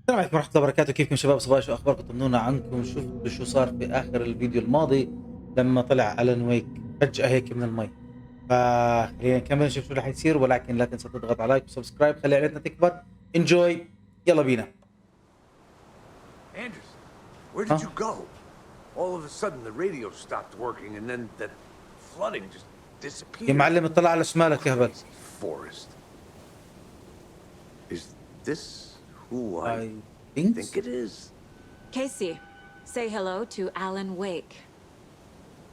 السلام عليكم ورحمة الله وبركاته. كيفكم شباب؟ صباح شو أخباركم؟ طمنونا عنكم. شفتوا شو صار في آخر الفيديو الماضي لما طلع ألان ويك فجأة هيك من المي؟ فخلينا نكمل نشوف شو راح يصير، ولكن لا تنسى تضغط على لايك وسبسكرايب، خلي عائلتنا تكبر. انجوي، يلا بينا. Anderson, where did ها you go? All of a sudden the radio stopped working and then that flooding just يا disappeared. معلم، اطلع على شمالك يا هبل. Crazy forest. Is this who I I think think so. it is? Casey, say hello to Alan Wake.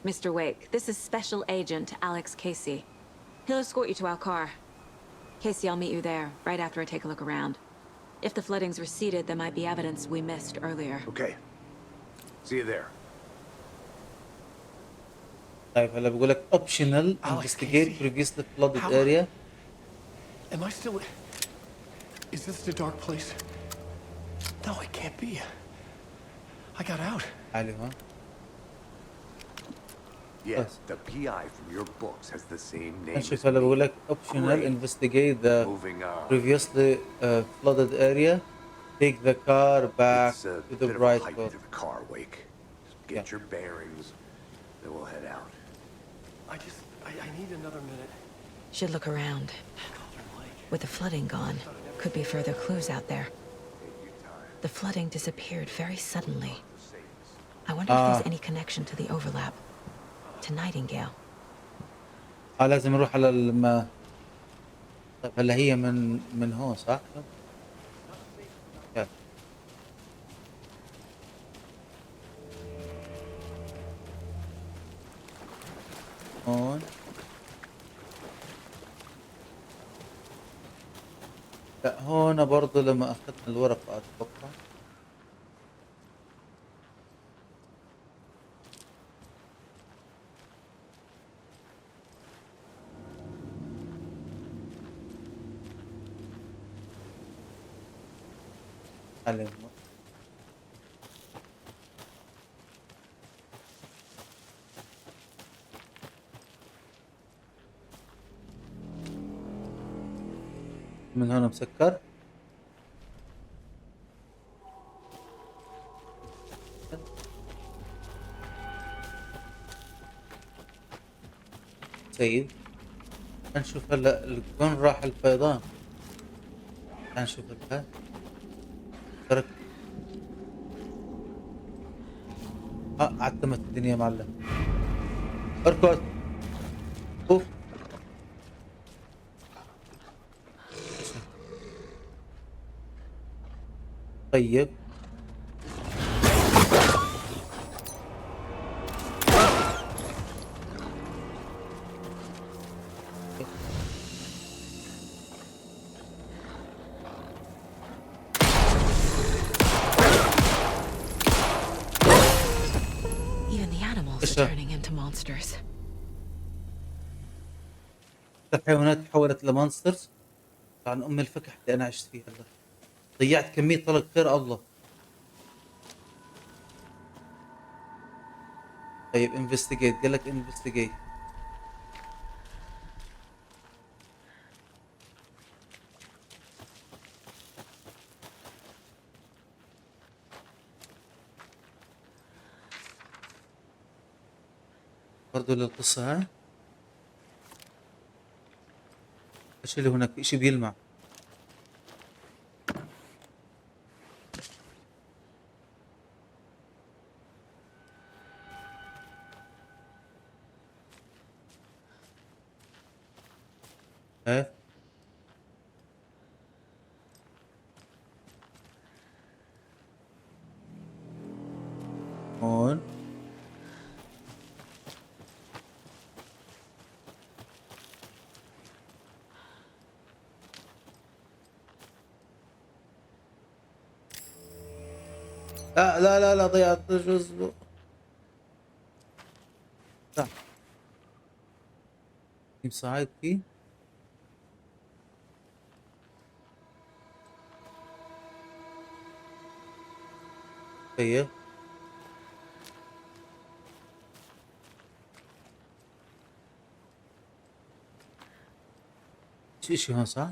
Mr. Wake, this is Special Agent Alex Casey. He'll escort you to our car. Casey, I'll meet you there, right after I take a look around. If the flooding's receded, there might be evidence we missed earlier. Okay. See you there. طيب هلا بقول لك optional Alex investigate Casey. previously flooded How- area. Am I still... Is this the dark place? No, it can't be. I got out. عالي ها. Yeah, Yes. the PI from your books has the same name as نشوف هلا بقول me. لك optional Great. investigate the Moving on. previously flooded area. Take the car back It's a to the bit of a bright hike road. to the car, Wake. Just get Yeah. your bearings, then we'll head out. I need another minute. Should look around. With the flooding gone, could be further clues out there. The flooding disappeared very suddenly. I wonder if there's any connection to the overlap. To Nightingale. لازم نروح على الما. طيب هلا هي من هون صح؟ يلا. هون. لا هون برضه لما اخذنا الورقة اتوقع. علم. من هون مسكر. سيد. نشوف هلا وين راح الفيضان. نشوف هلا ترك. عتمت الدنيا معلم. اركض. اوف. طيب Even the animals are turning into monsters. الحيوانات تحولت لمونسترز. عن ام الفكح اللي انا عشت فيها هلا. ضيعت كمية طلق خير الله. طيب انفستيجيت، قال لك انفستيجيت. برضو للقصة ها. ايش اللي هناك؟ اشي بيلمع. ايه هون. لا لا لا لا، ضيعت جزء. صح. صعد فيه. طيب في اشي هون صح؟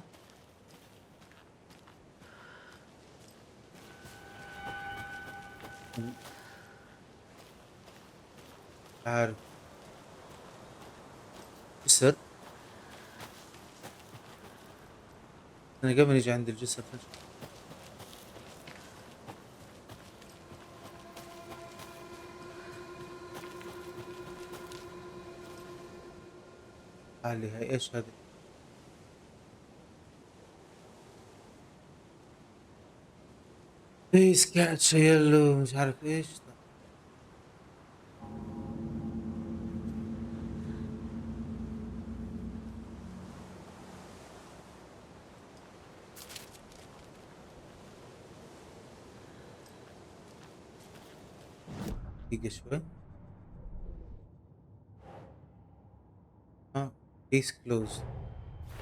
عارف جسر. انا قبل نيجي عند الجسر علي هاي ايش هذه؟ بيس قاعد شيله مش عارف ايش. دقيقة شوي. case closed.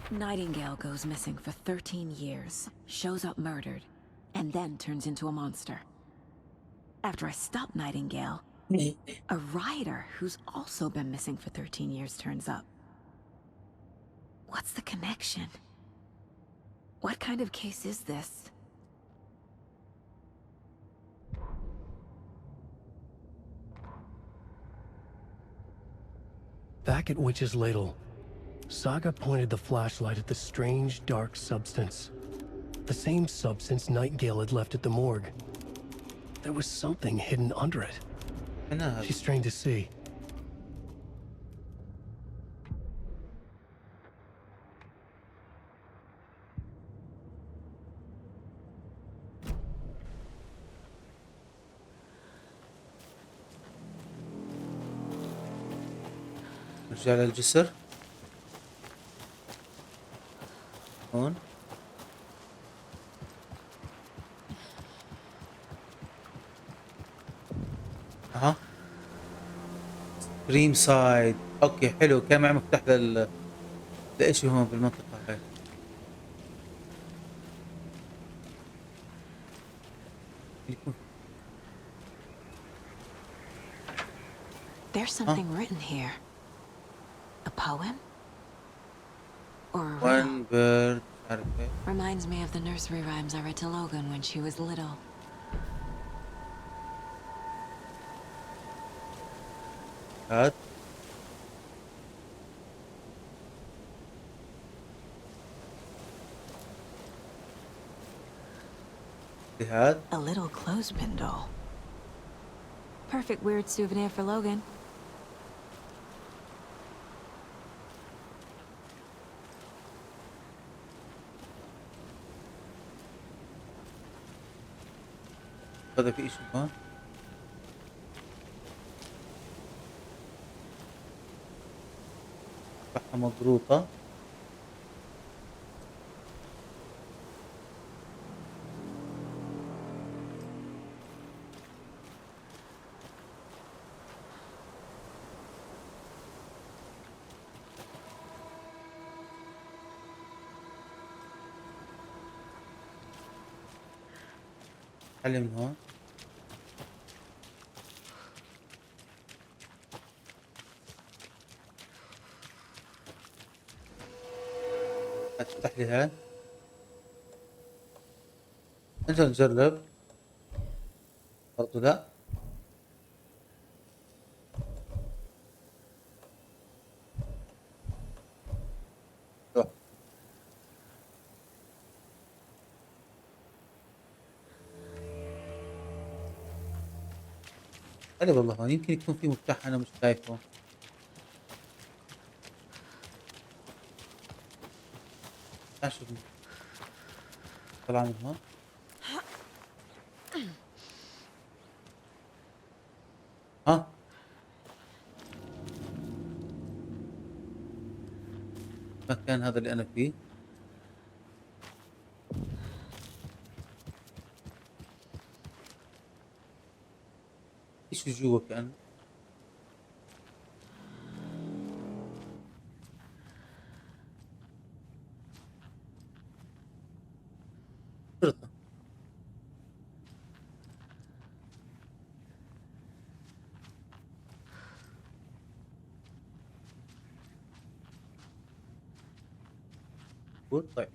Nightingale goes missing for 13 years, shows up murdered, and then turns into a monster. After I stop Nightingale, a writer who's also been missing for 13 years turns up. What's the connection? What kind of case is this? Back at Witch's Ladle, Saga pointed the flashlight at the strange, dark substance. The same substance Nightingale had left at the morgue. There was something hidden under it. She strained to see. نرجع للجسر هون. اها ستريم سايد. اوكي حلو، كان معي مفتاح لإشي هون بالمنطقة هاي. There's something written here. A poem? Or a One riddle? bird. عارف ايه. Reminds me of the nursery rhymes I read to Logan when she was little. هاد هاد. A little clothespin doll. Perfect weird souvenir for Logan. هذا في اشي هون. فتحة مضروطة. حل من هون. افتح لي هاد. انت نجرب. برضو لا. روح. حلو والله، هون يمكن يكون في مفتاح انا مش شايفه. اشوف طلع من هون. ها المكان هذا اللي انا فيه. ايش جوا كأنه. شرطة. طيب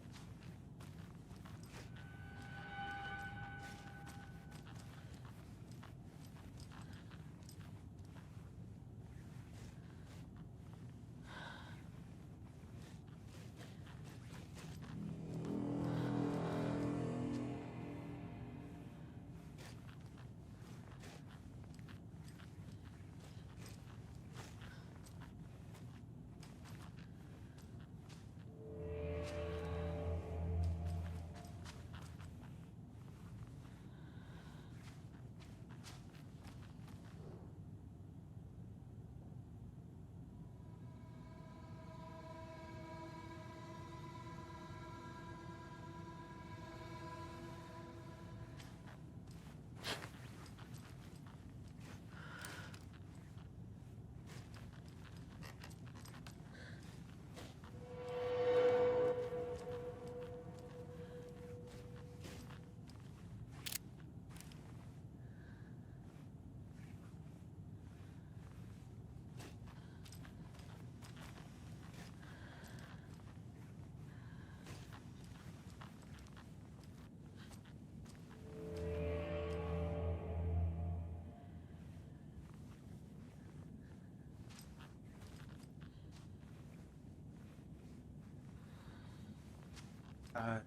تعال.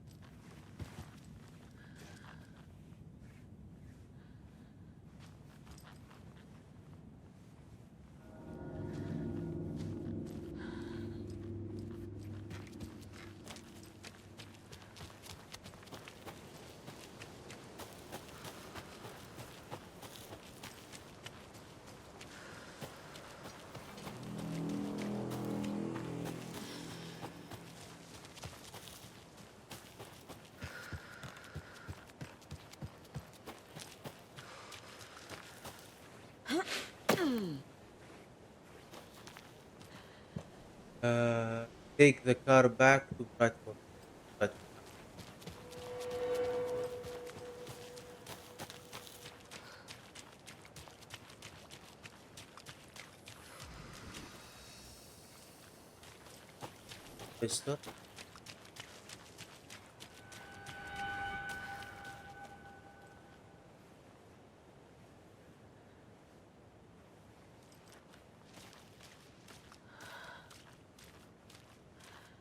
Take the car back to Bradford. Stop.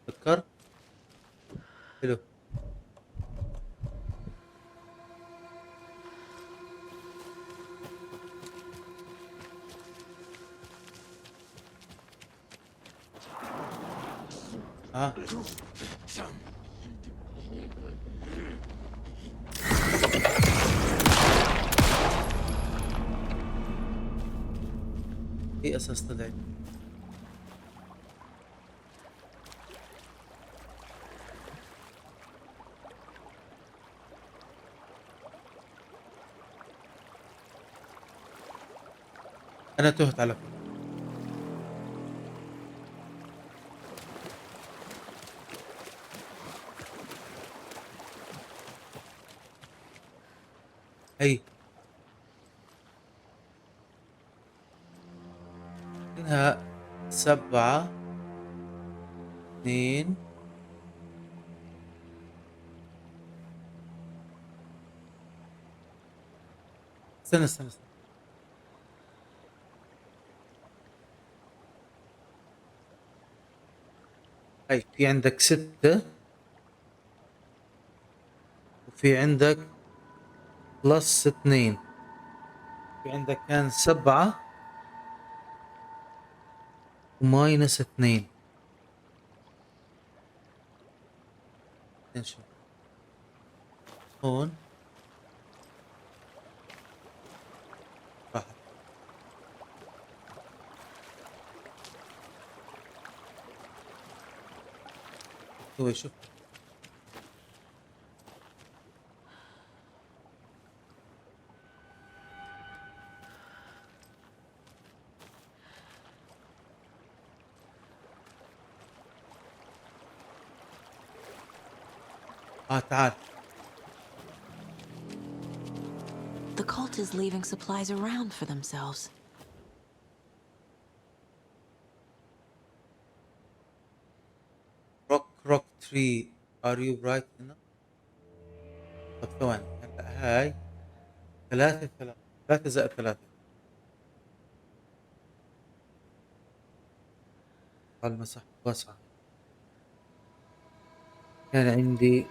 فكر. حلو. ها في اساس طلع. انا تهت على فكرة. هي انها 7 2 استنى. هاي في عندك 6 وفي عندك بلس 2. في عندك كان 7 وماينس 2. نشوف هون راحت. هو شوف تعال. The cult is leaving supplies around for themselves. روك تري ار يو برايت enough. طب ثواني هلا هاي 3 زائد 3 على المساحة واسعة. كان عندي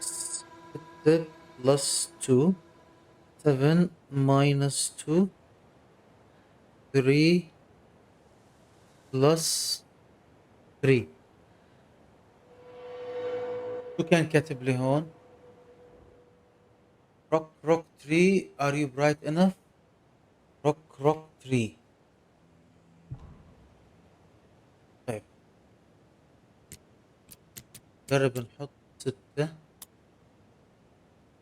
6 بلس 2 7 ماينس 2 3 بلس 3. شو كان كاتب لي هون؟ روك 3 are you bright enough؟ روك 3. طيب جرب نحط 6.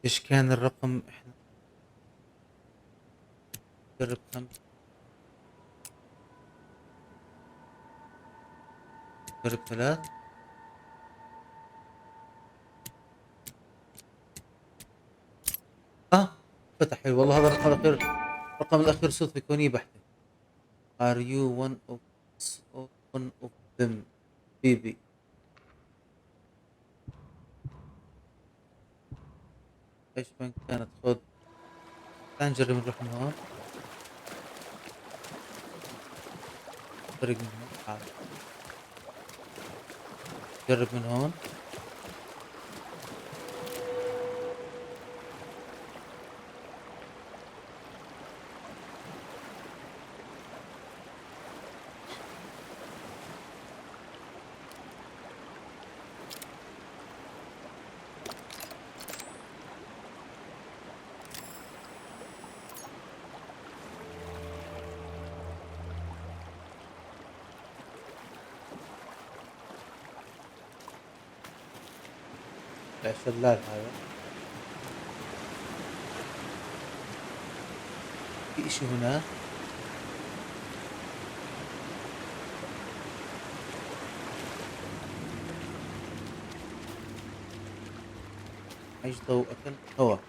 ايش كان الرقم احنا؟ جرب 5. جرب 3. فتح. حلو والله. هذا الرقم الأخير، الرقم الأخير صدفة كونية بحتة. Are you one of them baby؟ ايش وين كانت؟ خذ. تعال نجرب نروح من هون. طريق من هون. تعال جرب من هون. لا شلال هذا. في اشي هنا. عيش ضوء اكل هواء.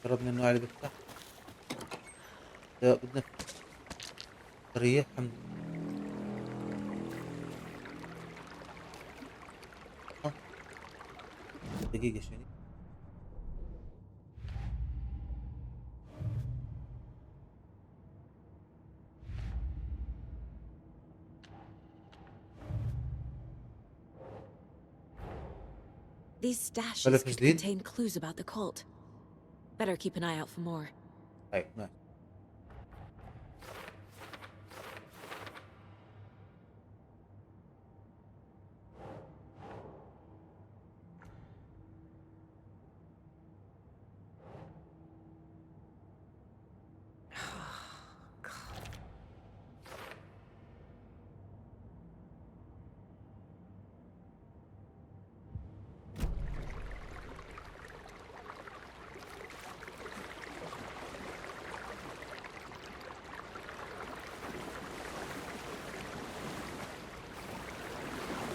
جربنا النوع اللي بيفتح دواء بدنا طرية. الحمد لله. دقيقة شوي. These stashes ملف could جديد. contain clues about the cult. Better keep an eye out for more. طيب ماشي.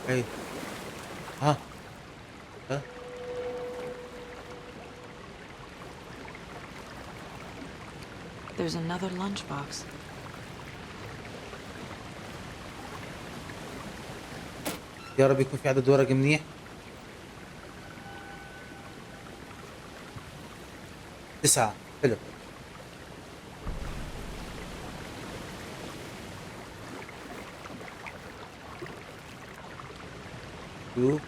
اي ها ها. There's another lunchbox. يا رب يكون في عدد ورق منيح. 9 حلو. شوف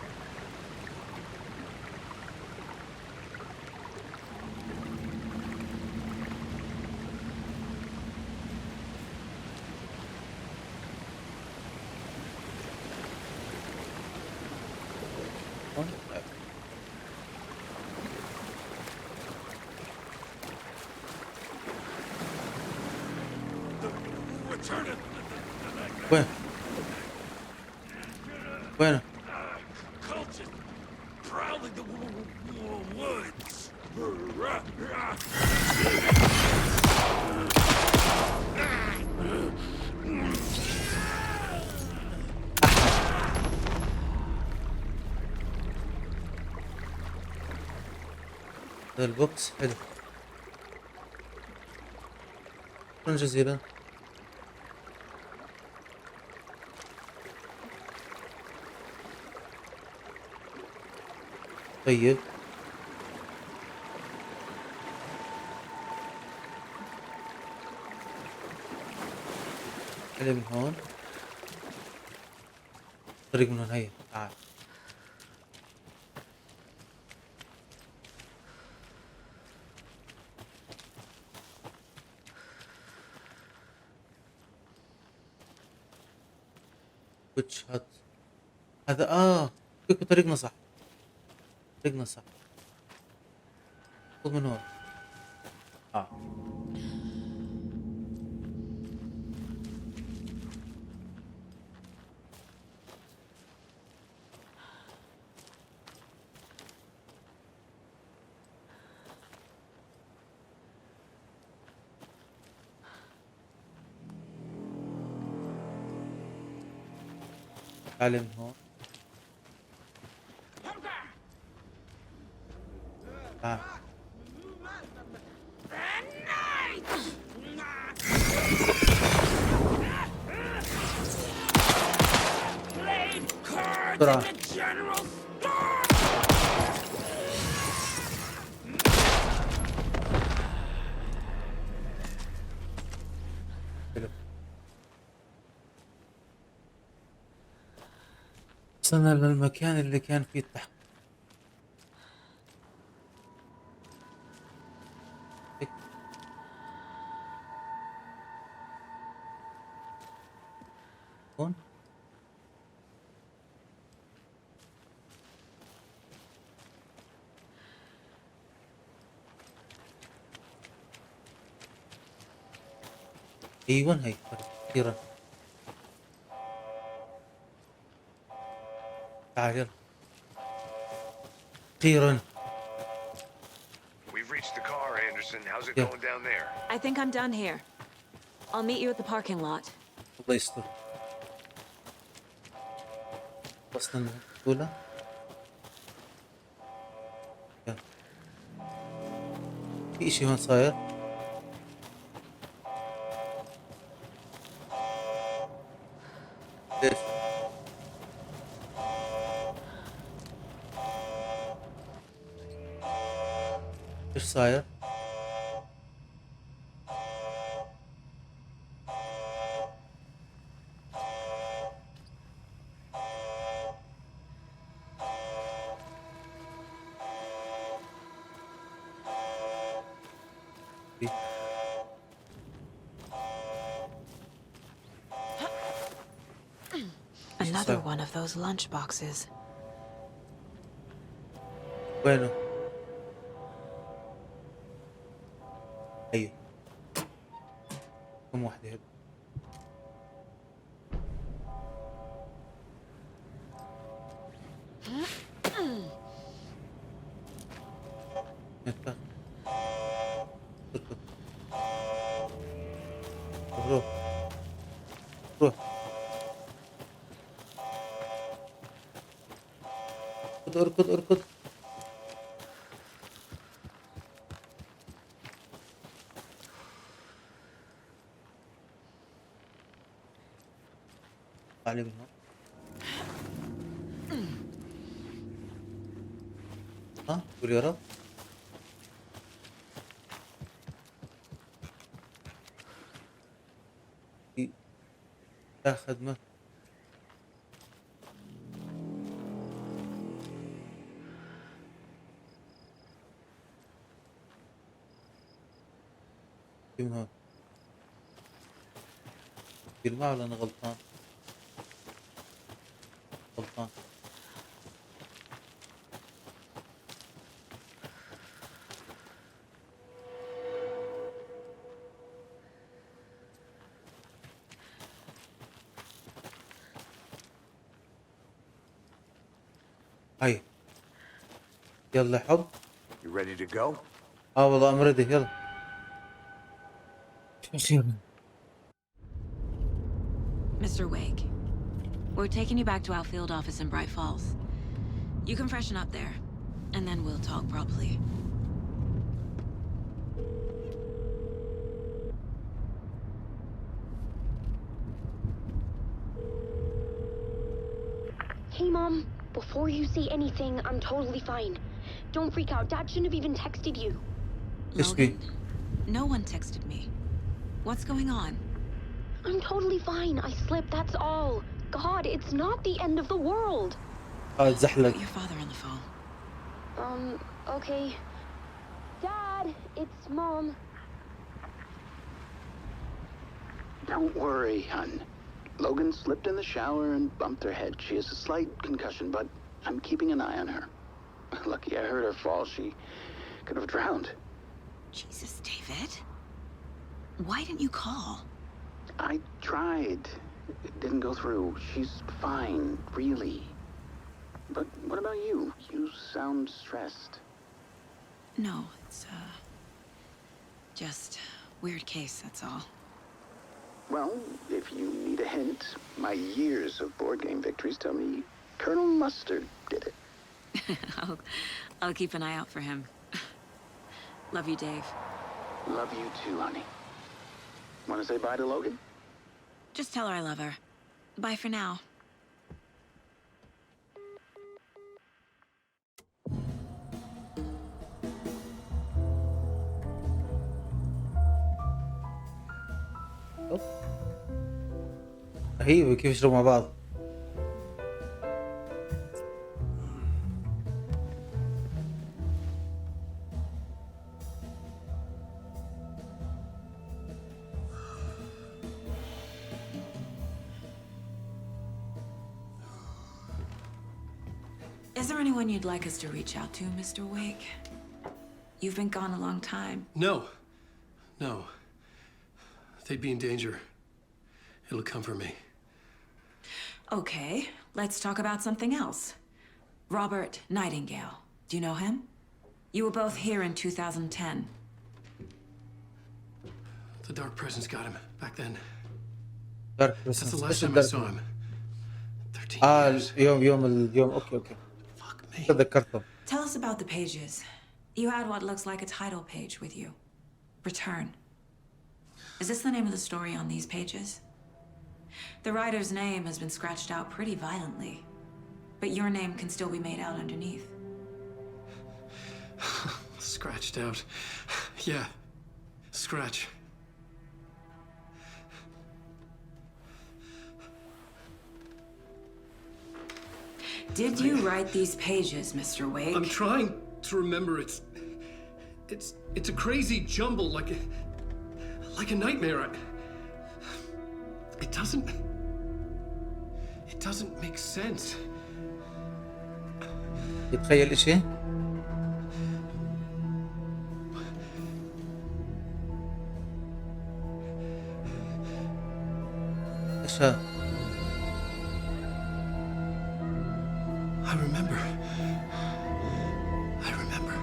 وين وين Cultist prowling the woods. هذا البوكس حلو. شكرا جزيلا. طيب حلو. من هون طريق من هون. هيا تعال. ويتش هات هذا. فيكم طريقنا صح. طريقنا صح. خذ من هون. تعال من هون. تعال. بسرعة. حلو. وصلنا للمكان اللي كان فيه التحقيق. هون ايوه هي كثيرا. تعال يلا اخيرا. We've reached the car, Anderson. How's it Yeah. going down there? I think I'm done here. I'll meet you at the parking lot. الله يستر. وصلنا الأولى. يلا. في اشي هون صاير. ليش؟ ايش صاير؟ Another one of those lunch boxes. وينه؟ ايوه كم واحدة هيك؟ اركض. روح روح. اركض اركض. علي من هون. ها قول يا رب. لا خدمة. من هون. كلمة ولا أنا غلطان؟ غلطان. هاي يلا حب. You ready to go? والله I'm ready يلا. أخيرا. Mr. Wake, we're taking you back to our field office in Bright Falls. You can freshen up there, and then we'll talk properly. Hey, Mom. Before you say anything, I'm totally fine. Don't freak out. Dad shouldn't have even texted you. It's me. Logan, no one texted me. What's going on? I'm totally fine. I slipped, that's all. God, it's not the end of the world. زحلق. Put your father on the phone. Okay. Dad, it's Mom. Don't worry, hon. Logan slipped in the shower and bumped her head. She has a slight concussion, but I'm keeping an eye on her. Lucky I heard her fall. She could have drowned. Jesus, David. Why didn't you call? I tried. It didn't go through. She's fine, really. But what about you? You sound stressed. No, it's, just weird case, that's all. Well, if you need a hint, my years of board game victories tell me Colonel Mustard did it. I'll keep an eye out for him. Love you, Dave. Love you too, honey. Want to say bye to Logan? Just tell her I love her. Bye for now. رهيبة كيف يشربوا مع بعض. Is there anyone you'd like us to reach out to, Mr. Wake? You've been gone a long time. No. No. They'd be in danger. It'll come for me. Okay, let's talk about something else. Robert Nightingale. Do you know him? You were both here in 2010. The dark presence got him back then. دارك That's the بريسنس. last ايش time I saw الدارك؟ him. 13 years. يوم اوكي Fuck me. تذكرته. Tell us about the pages. You had what looks like a title page with you. Return. Is this the name of the story on these pages? The writer's name has been scratched out pretty violently, but your name can still be made out underneath. Scratched out. Yeah. Scratch. Did you write these pages, Mr. Wake? I'm trying to remember. It's a crazy jumble, like a nightmare. It doesn't make sense. يتخيل اشي؟ ايش هذا؟ I remember. I remember.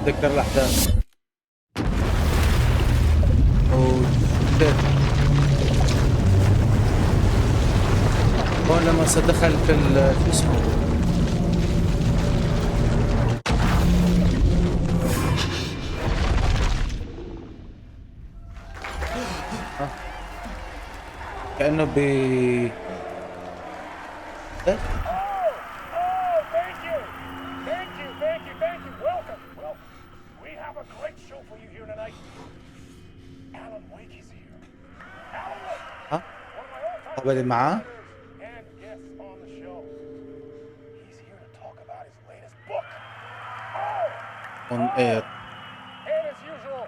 بتذكر الاحداث. اوه شيت. هون لما دخل في شو اسمه كأنه ب إيه؟ Thank you. Welcome. Well, we have a great show for you here tonight. Alan Wake is here. Alan Wake, ها؟ one of my all-time قبل معاه؟ and guests on the show. He's here to talk about his latest book. اون اير. And as usual,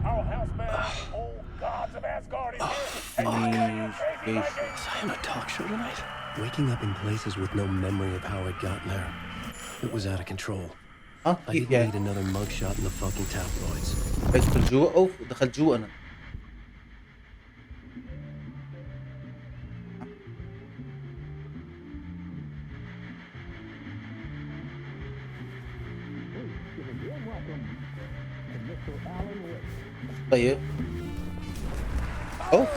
our house band, old gods of Asgard, is here. And you can crazy Yes. like Was I on a talk show tonight? Waking up in places with no memory of how I'd gotten there. It was out of control. ها I كيف didn't يعني؟ need another mugshot in the fucking tabloids. بدخل جوا اوف دخلت جوا انا. طيب. اوف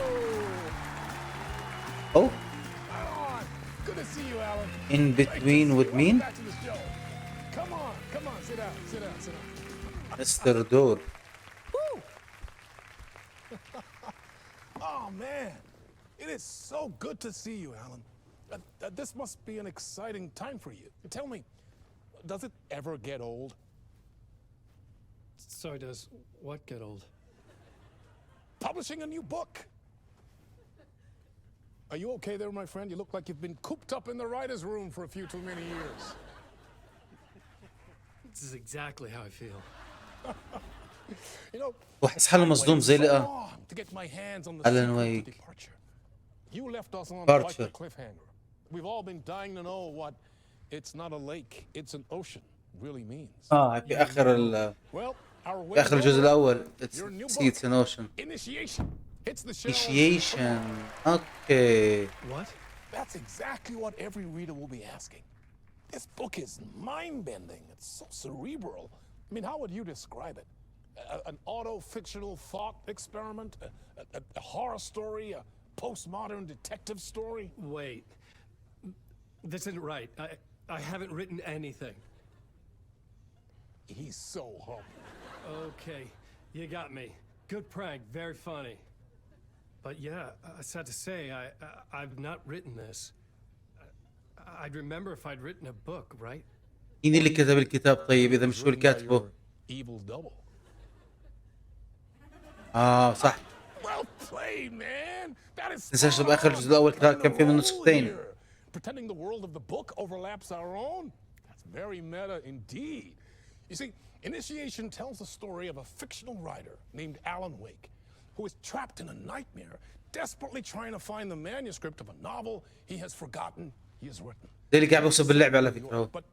اوف Alan, good to see you, Alan. in between with Welcome مين؟ back to the show. Come on, sit down. مستر دور. Oh man, it is so good to see you, Alan. This must be an exciting time for you. Tell me, does it ever get old? Sorry, does what get old? Publishing a new book. Are you okay there, my friend? You look like you've been cooped up in the writer's room for a few too many years. This is exactly how I feel. You know, وحس حاله مصدوم زي so لقى long to get my hands on the Alan sequel to Wake. Departure. You left us on Departure. quite the cliffhanger. We've all been dying to know what "it's not a lake, it's an ocean" really means. في اخر Well, our في اخر الجزء الاول Your new It's book. an ocean. Initiation hits the shelves. Initiation. اوكي. What? That's exactly what every reader will be asking. This book is mind-bending. It's so cerebral. I mean, how would you describe it? An auto-fictional thought experiment? A horror story? A postmodern detective story? Wait. This isn't right. I haven't written anything. He's so humble. Okay, you got me. Good prank, very funny. But yeah, sad to say, I've not written this. I'd remember if I'd written a book, right? مين اللي كتب الكتاب طيب اذا مش هو اللي Written by كاتبه؟ your evil double. صح. Well played, man. That is تنساش باخر الجزء الاول كان في منه نسختين. Pretending the world of the book overlaps our own? That's very meta indeed. You see, Initiation tells the story of a fictional writer named Alan Wake, who is trapped in a nightmare, desperately trying to find the manuscript of a novel he has forgotten he has written. زي اللي قاعد بوصف باللعبة على فكرة هو. But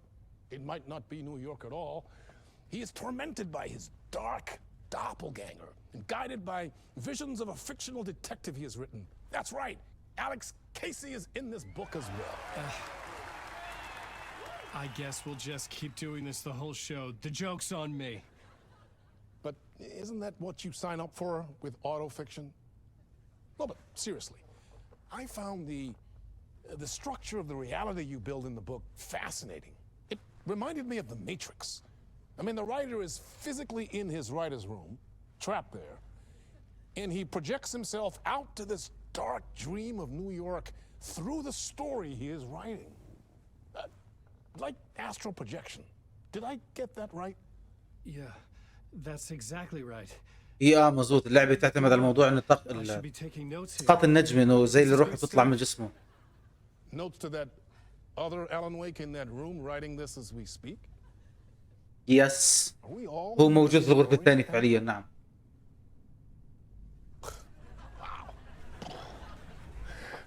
it might not be New York at all. He is tormented by his dark doppelganger and guided by visions of a fictional detective he has written. That's right. Alex Casey is in this book as well. I guess we'll just keep doing this the whole show. The joke's on me. But isn't that what you sign up for with autofiction? No, but seriously, I found the structure of the reality you build in the book fascinating. It reminded me of The Matrix. I mean, the writer is physically in his writer's room, trapped there, and he projects himself out to this dark dream of New York through the story he is writing. Like astral projection. Did I get that right? Yeah, that's exactly right. هي مظبوط. اللعبة تعتمد على الموضوع انه I should be taking notes here. اسقاط النجم، انه زي اللي روحه تطلع من جسمه. Notes to that other Alan Wake in that room writing this as we speak? يس، Are we all هو موجود في الغرفة الثانية فعليا. نعم.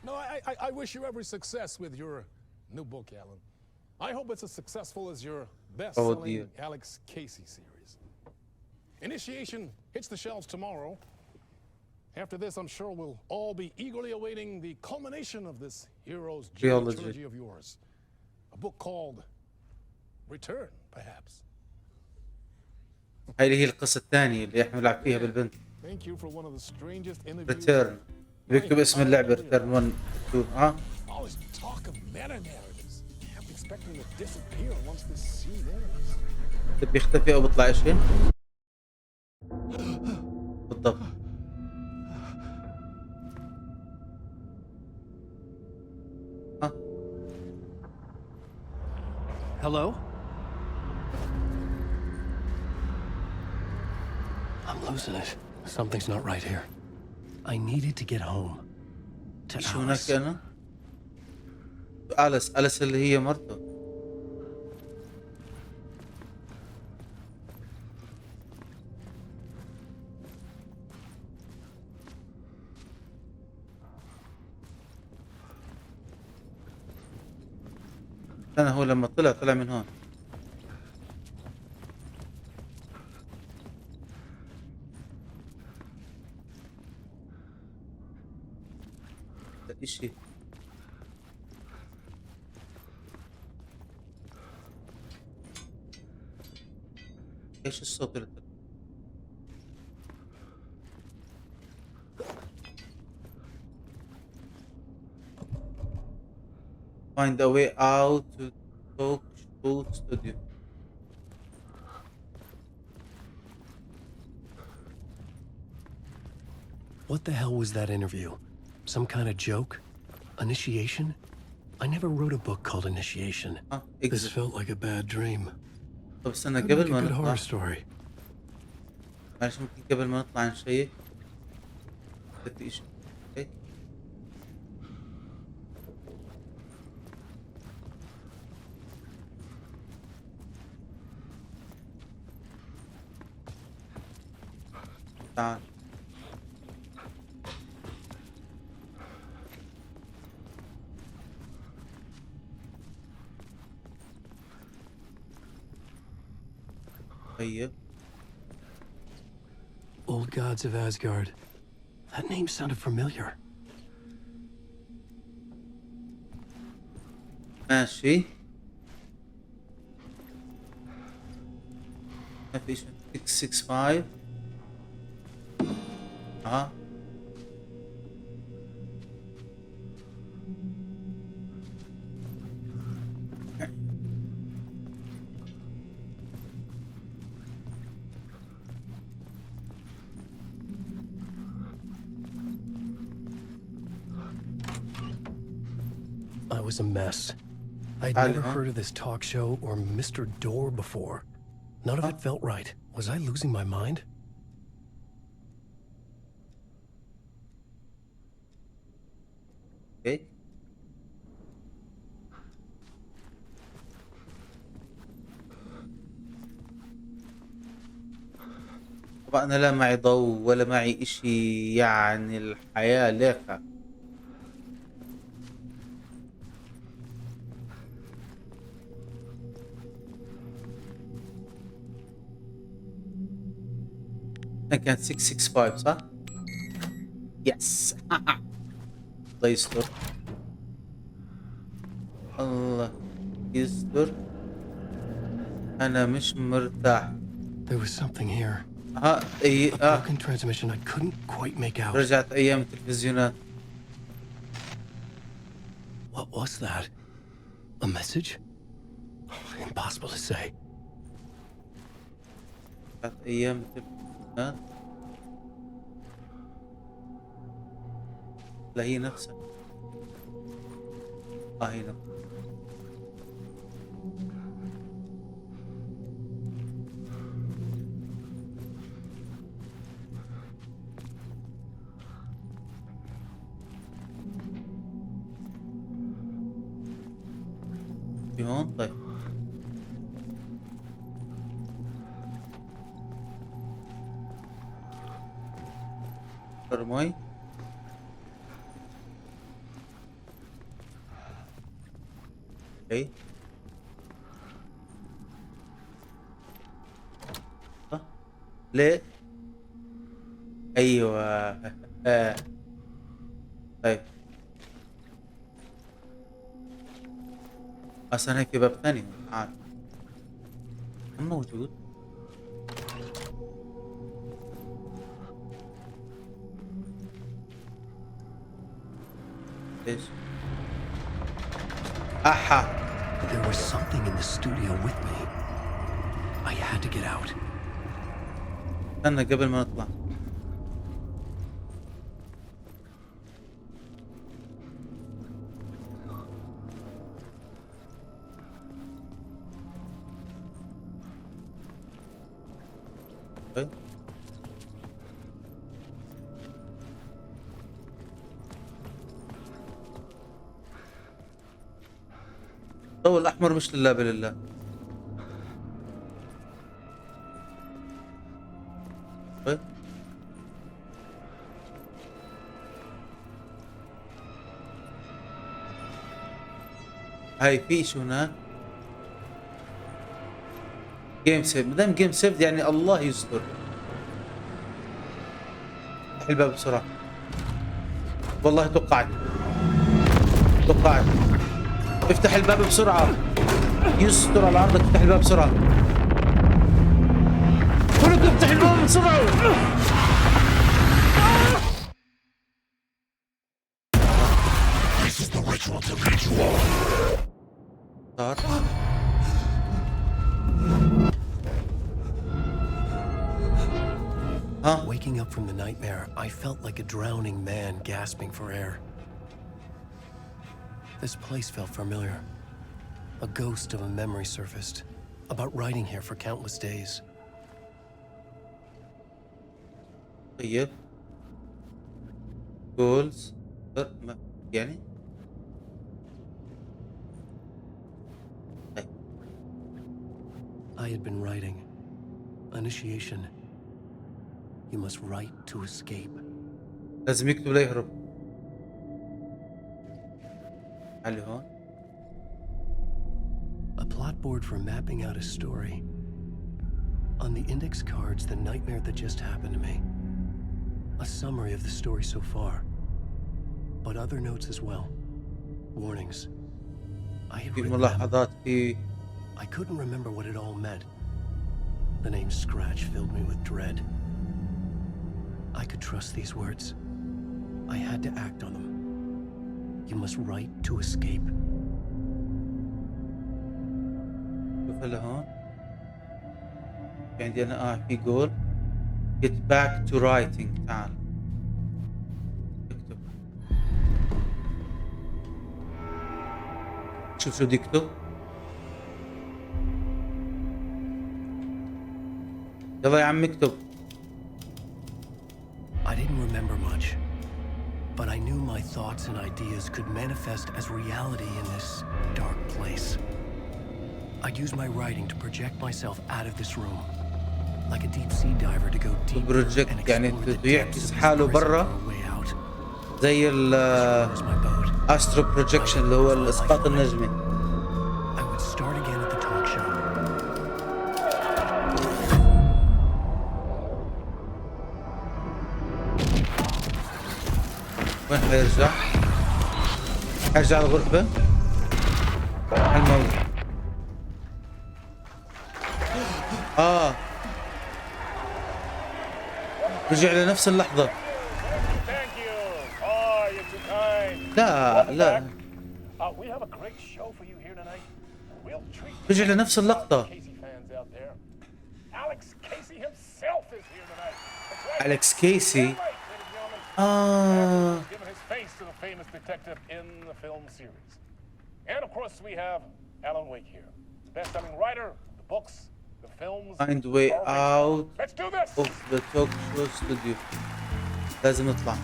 No, I wish you every success with your new book, Alan. I hope it's as successful as your best-selling Alex Casey series. Initiation hits the shelves tomorrow. After this, I'm sure we'll all be eagerly awaiting the culmination of this hero's trilogy of yours. A book called Return, perhaps. هاي اللي هي القصة الثانية اللي احنا نلعب فيها بالبنت. Thank you for one of the strangest interviews. Return. بيكتب اسم اللعبة Return 1 2. ها؟ All this talk of meta-narratives. I'm expecting to disappear once this scene ends. بيختفي او بيطلع شيء بالضبط. ها؟ Hello? I'm losing it. Something's not right here. I needed to get home. To شو هناك Alice. انا؟ أليس اللي هي مرته. أنا هو لما طلع من هون. إشي ايش الصوت اللي find a way out to talk to studio. What the hell was that interview? Some kind of joke? Initiation? I never wrote a book called Initiation. This felt like a bad dream. طب استنى Like قبل a ما good نطلع horror story. معلش ممكن قبل ما نطلع نشيك في اشي. اوكي تعال. طيب Old gods of Asgard. That name sounded familiar. ماشي. ما في شيء. 665 ها I was a mess. I'd never heard of this talk show or Mr. Door before. None of it felt right. Was I losing my mind? اوكي طبعا أنا لا معي ضوء ولا معي إشي، يعني الحياة ليخة. كانت 665 صح؟ يس. الله يستر، الله يستر. أنا مش مرتاح. There was something here. اي A broken transmission I couldn't quite make out. رجعت أيام التلفزيونات. What was that? A message? Impossible to say. رجعت أيام التلفزيونات. لا هي نفسها. هي نفسها. في هون طيب. مي. اوكي. ليه؟ ايوه. طيب اصلا هيك في باب ثاني عاد موجود. ايش؟ احا. There was something in the studio with me. I had to get out. استنى قبل ما نطلع. الضوء الأحمر مش لله بالله. طيب هاي في شو هناك جيم سيف. مدام جيم سيف يعني الله يستر. افتح الباب بسرعة. والله توقعت. افتح الباب بسرعة. يستر على عرضك. افتح الباب بسرعة. قلت افتح الباب بسرعة. صار Waking up from the nightmare, I felt like a drowning man gasping for air. This place felt familiar. A ghost of a memory surfaced, about writing here for countless days. طيب جولز يعني طيب. I had been writing. Initiation. You must write to escape. لازم يكتب ليهرب. علي هون. A plot board for mapping out a story. On the index cards, the nightmare that just happened to me. A summary of the story so far. But other notes as well. Warnings. I had في written them. ملاحظات في. I couldn't remember what it all meant. The name Scratch filled me with dread. I could trust these words. I had to act on them. You must write to escape. شوف هلا هون في عندي أنا في جول get back to writing. تعال اكتب. شوف شو بدي اكتب. يلا يا عم اكتب. I didn't remember much, but I knew my thoughts and ideas could manifest as reality in this dark place. I'd use my writing to project myself out of this room, like a deep sea diver to go deeper بروجكت and يعني explore the يعكس depths of his حاله prison برا for a way out. زي Where's my boat? الاسترو بروجكشن اللي هو الاسقاط النجمي. I would start again at the talk show. وين حيرجع؟ حيرجع الغرفة؟ الموت. رجع لنفس اللحظة. Thank you. Oh, you're too kind. لا We have a great show for you here tonight. A real treat. رجع لنفس اللقطة. Casey fans out there. Alex Casey himself is here tonight. That's right. أليكس كيسي. Right, ladies and gentlemen. Given his face to the famous detective in the film series. And of course we have Alan Wake here. The best-selling writer, the books, the films. Find way out Let's do this. of the talk show studio. لازم نطلع.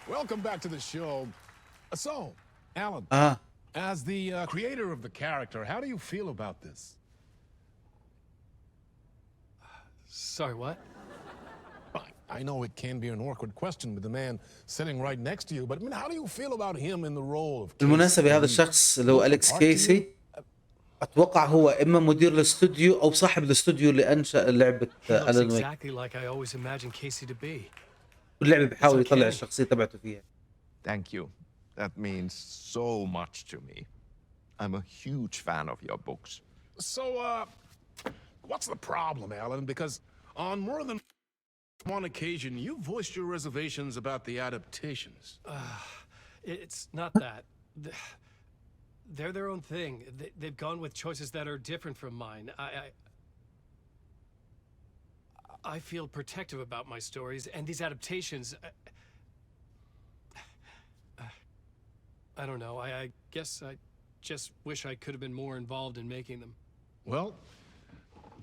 Welcome back to the show. So, Alan, as the creator of the character, how do you feel about this? Sorry, what? I know it can be an awkward question with the man sitting right next to you, but I mean, how do you feel about him in the role of Casey? بالمناسبة هذا الشخص اللي هو أليكس كيسي أتوقع هو إما مدير الاستوديو أو صاحب الاستوديو اللي أنشأ لعبة He looks ألان ويك. exactly like I always imagined Casey to be. واللعبة بيحاول It's okay. يطلع الشخصية تبعته فيها. Thank you. That means so much to me. I'm a huge fan of your books. So, what's the problem, Alan? Because on more than one occasion, you voiced your reservations about the adaptations. It's not that. They're their own thing. They've gone with choices that are different from mine. I feel protective about my stories, and these adaptations. I don't know. I guess I just wish I could have been more involved in making them. Well,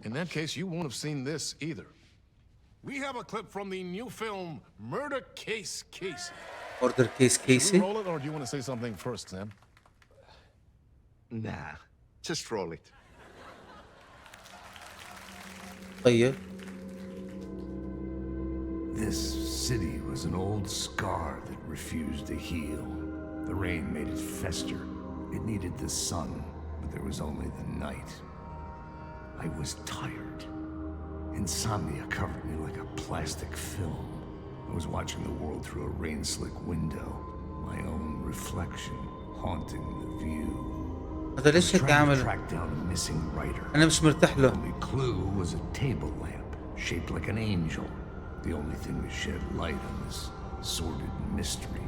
in that case, you won't have seen this either. We have a clip from the new film Murder Case Casey. Order Case Should we Casey. roll it, or do you want to say something first, Sam? Nah, just roll it. طيب. This city was an old scar that refused to heal. The rain made it fester. It needed the sun, but there was only the night. I was tired. Insomnia covered me like a plastic film. I was watching the world through a rain-slick window, my own reflection haunting the view. هذا ليش هيك Trying to عامل؟ track down a missing writer. أنا مش مرتاح له. The only clue was a table lamp shaped like an angel. The only thing that shed light on this sordid mystery.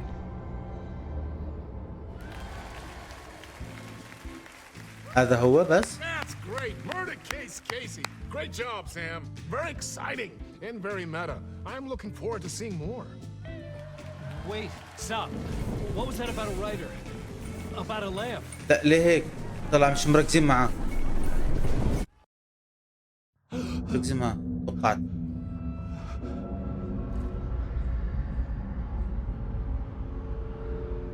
هذا هو بس. That's great. Murder Case Casey. Great job, Sam. Very exciting and very meta. I'm looking forward to seeing more. Wait, stop. What was that about a writer? About a lamp? لا ليه هيك؟ طلع مش مركزين معاه. مركزين معاه. توقعت.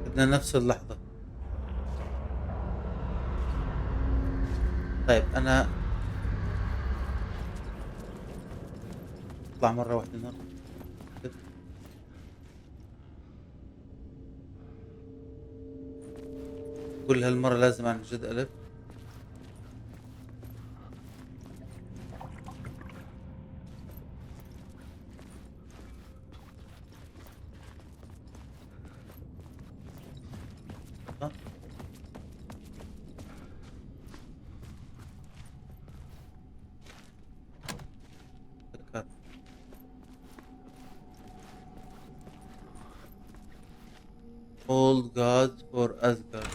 بدنا نفس اللحظة. طيب أنا أطلع مرة واحدة نار. كل هالمرة لازم عن جد ألف. Old gods for Asgard.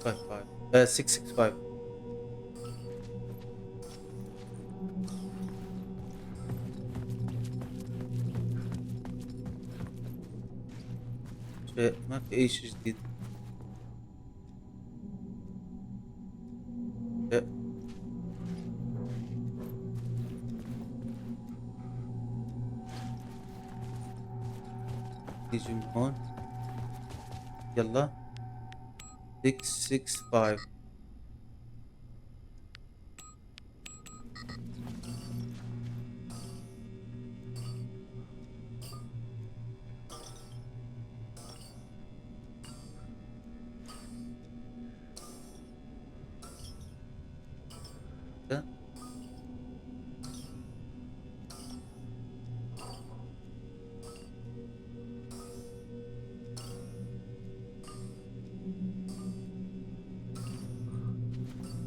Five five. 665. شيء ما في أي شيء جديد. نيجي من هون. يلا 665.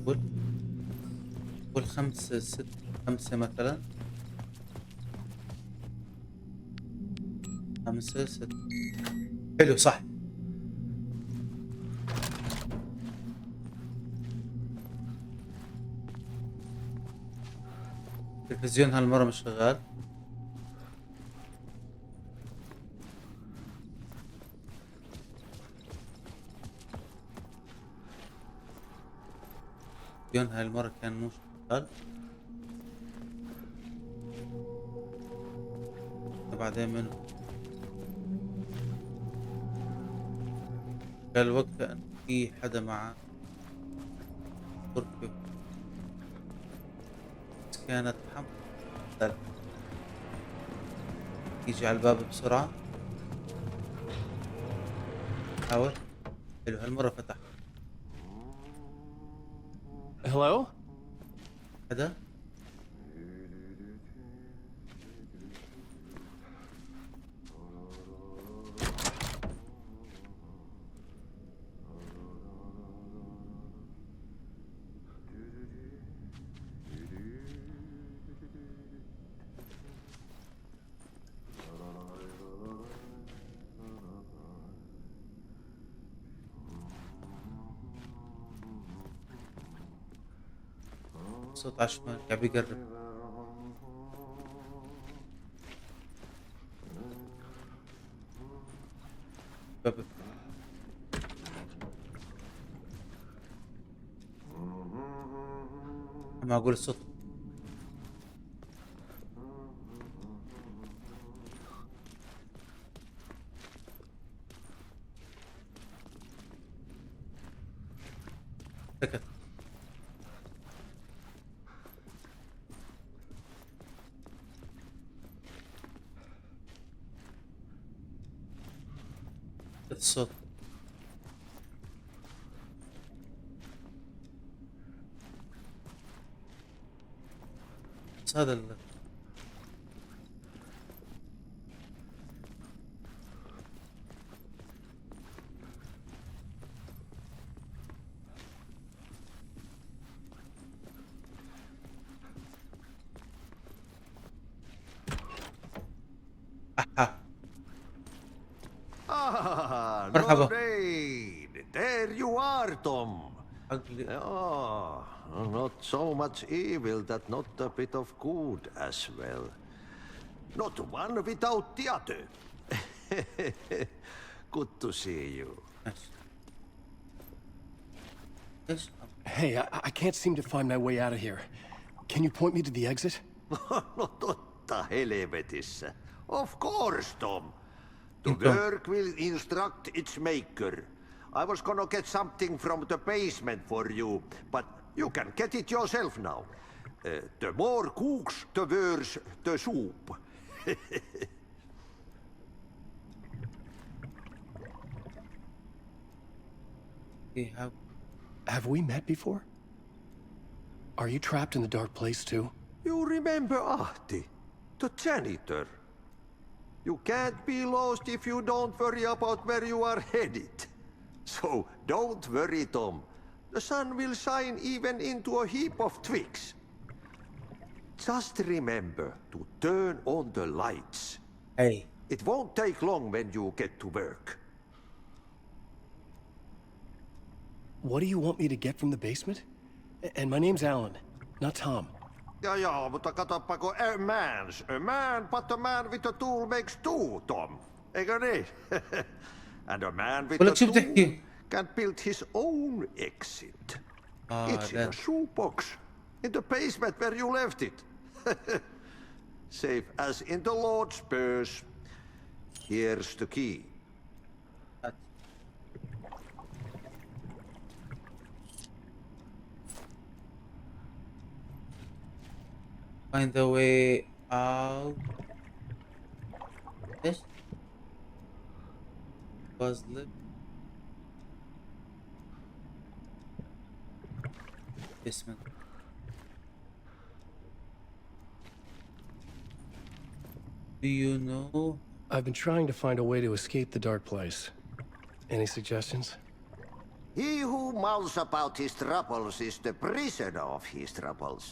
قول قول 5 6 5 مثلا. 5 6. حلو صح. التلفزيون هالمرة مش شغال. التلفزيون هالمرة كان مو شغال. بعدين منه قال وقت أن في حدا معه غرفة بس كانت حمراء. يجي على الباب بسرعة. حاول. حلو هالمرة فتح. Hello? حدا؟ صوت عشمان قاعد بيقرب. باب. ما اقول الصوت. سكت. الصوت. بس هذا أحا. Ah, مرحبا. no rain. There you are, Tom. عقلي. Oh, not so much evil that not a bit of good as well. Not one without the other. Good to see you. ماشي. ايش؟ Hey, I can't seem to find my way out of here. Can you point me to the exit? No totta helvetissä. Of course, Tom. The Tom. work will instruct its maker. I was gonna get something from the basement for you, but you can get it yourself now. The more cooks, the worse the soup. Have we met before? Are you trapped in the dark place too? You remember Ahti, the janitor? You can't be lost if you don't worry about where you are headed. So don't worry, Tom. The sun will shine even into a heap of twigs. Just remember to turn on the lights. Hey. It won't take long when you get to work. What do you want me to get from the basement? And my name's Alan, not Tom. Ja, mutta katsoppa, a man, but a man with a tool makes two, Tom. Eikö niin? And a man with a tool can build his own exit. It's in a shoebox, in the basement where you left it. Safe as in the Lord's purse. Here's the key. Find the way out. ايش؟ puzzle. basement. Do you know? I've been trying to find a way to escape the dark place. Any suggestions? He who mouths about his troubles is the prisoner of his troubles.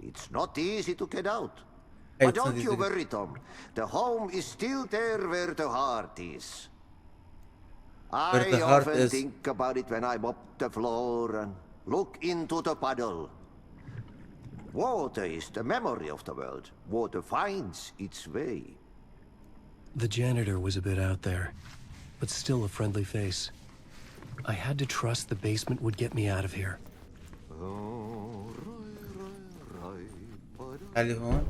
It's not easy to get out. But It's not don't you easy. worry, Tom. The home is still there where the heart is. Where I the heart often is. think about it when I mop the floor and look into the puddle. Water is the memory of the world. Water finds its way. The janitor was a bit out there, but still a friendly face. I had to trust the basement would get me out of here. تعالي هون.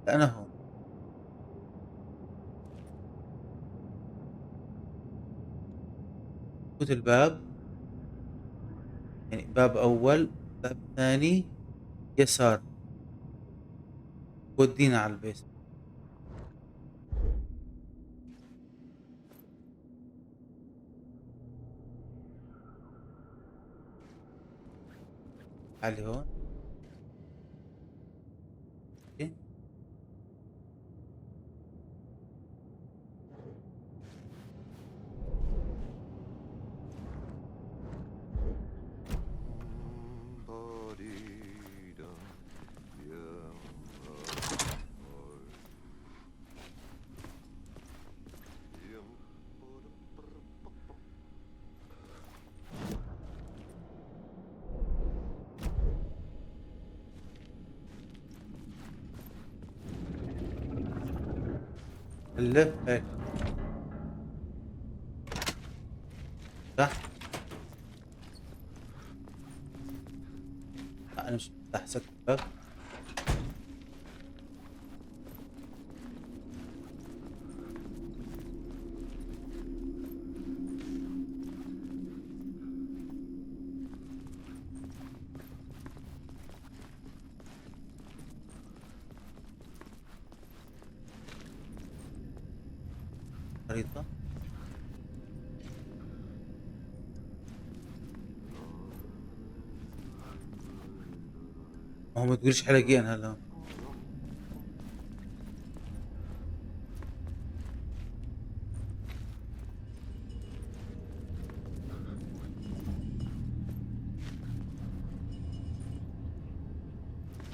أنا هون. فوت الباب، يعني باب أول، باب ثاني يسار، ودينا على البيت. تعالي هون. أوكي. اللف هيك صح؟ لا أنا مش مفتح سكر الباب. خريطة. ما هو ما تقولش حلقين هلا.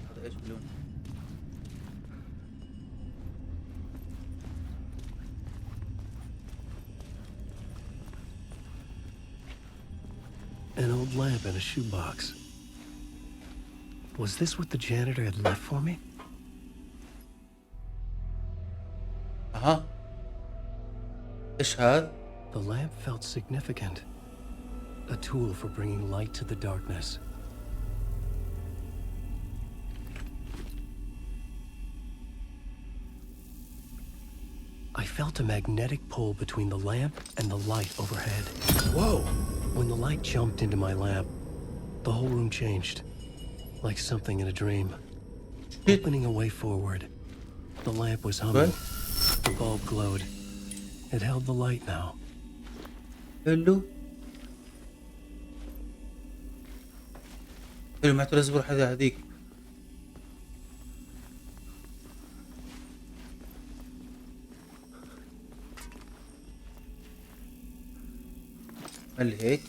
هذا ايش بلون؟ An old lamp in a shoebox. Was this what the janitor had left for me? أها. إيش هذا؟ The lamp felt significant. A tool for bringing light to the darkness. I felt a magnetic pull between the lamp and the light overhead. Whoa! When the light jumped into my lamp, the whole room changed. Like something in a dream. Opening a way forward. The lamp was humming. The bulb glowed. It held the light now. حلو. حلو ما ترزبر حدا هذيك. اللي هيك.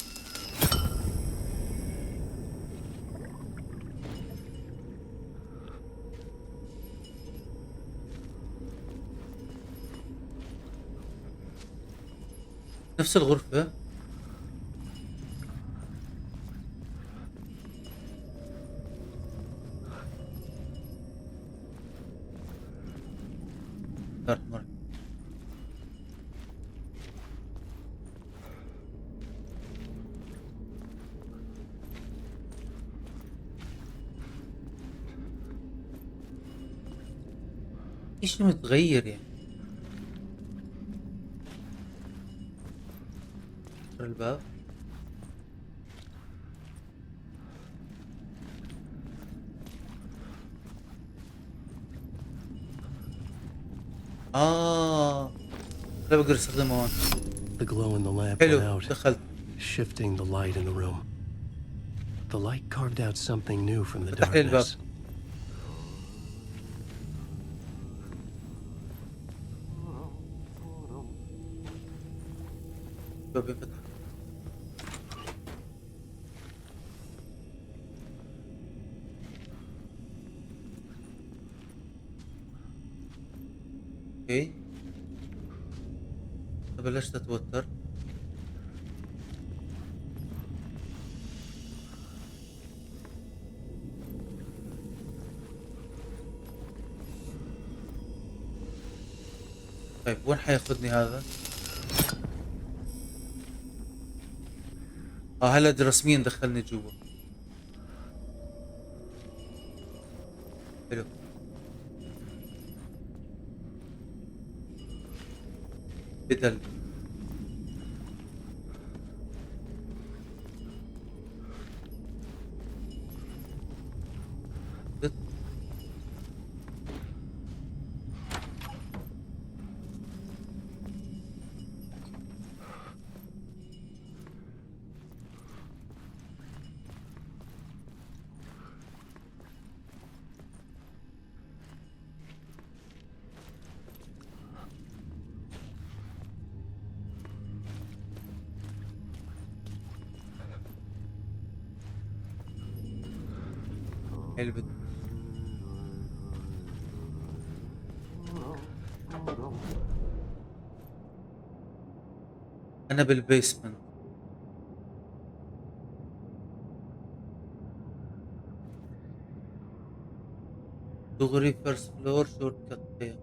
نفس الغرفة. مرة. اشي متغير يعني. الباب لا بقدر استخدمه هون. The glow in the lamp went حلو out, دخلت. shifting the light in the room. The light carved out something new from the فتح لي الباب. darkness. الباب ينفتح. اوكي بلشت اتوتر. طيب وين حياخذني هذا؟ هلا رسميا دخلني جوا. حلو. بدل حلو. أنا بالبيسمنت. دغري فيرست فلور شورت كت.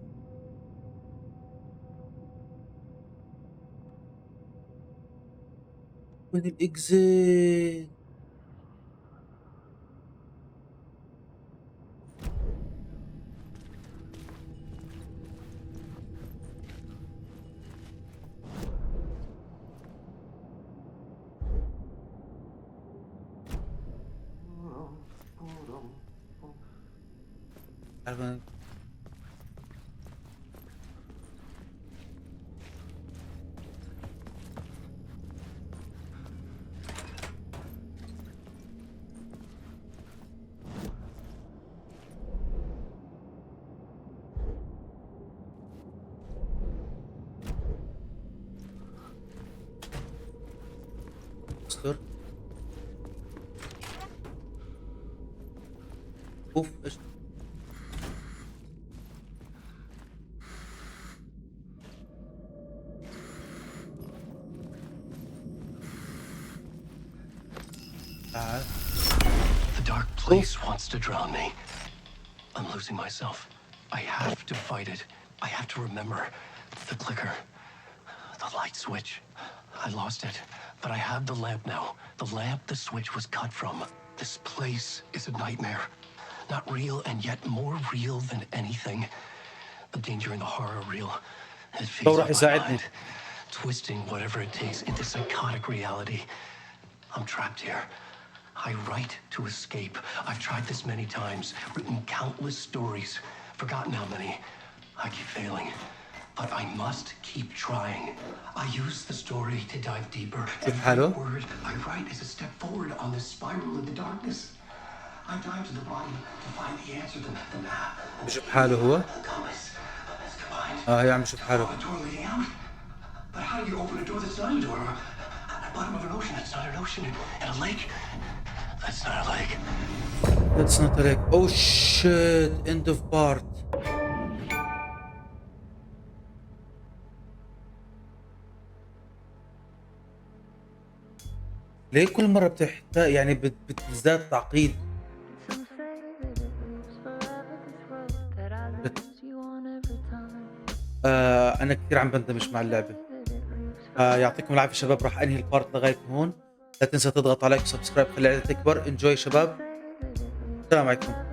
وين الإكزيت؟ عارفة استر. اوف ايش تعال. The dark place wants to drown me. I'm losing myself. I have to fight it. I have to remember the clicker, the light switch. I lost it, but I have the lamp now. The lamp the switch was cut from. This place is a nightmare. Not real, and yet more real than anything. The danger and the horror real. It feeds راح on my يساعدني. mind, twisting whatever it takes into psychotic reality. I'm trapped here. I write to escape. I've tried this many times, written countless stories, forgotten how many. I keep failing, but I must keep trying. I use the story to dive deeper. Hello? Every word I write is a step forward on this spiral in the darkness. I dive to the bottom to find the answer, the map. بشوف حاله هو. Compass. It's combined. هي عم بشوف حاله. A door leading out. But how do you open a door that's not a door? At the bottom of an ocean that's not an ocean. And a lake that's not a lake. That's not a lake. Oh shit. End of part. ليه كل مرة بتحتاج يعني بتزداد تعقيد؟ أنا كثير عم بندمج مع اللعبة. يعطيكم العافية شباب، راح أنهي البارت لغاية هون. لا تنسى تضغط على لايك وسبسكرايب، خلي العيلة تكبر. انجوي شباب، السلام عليكم.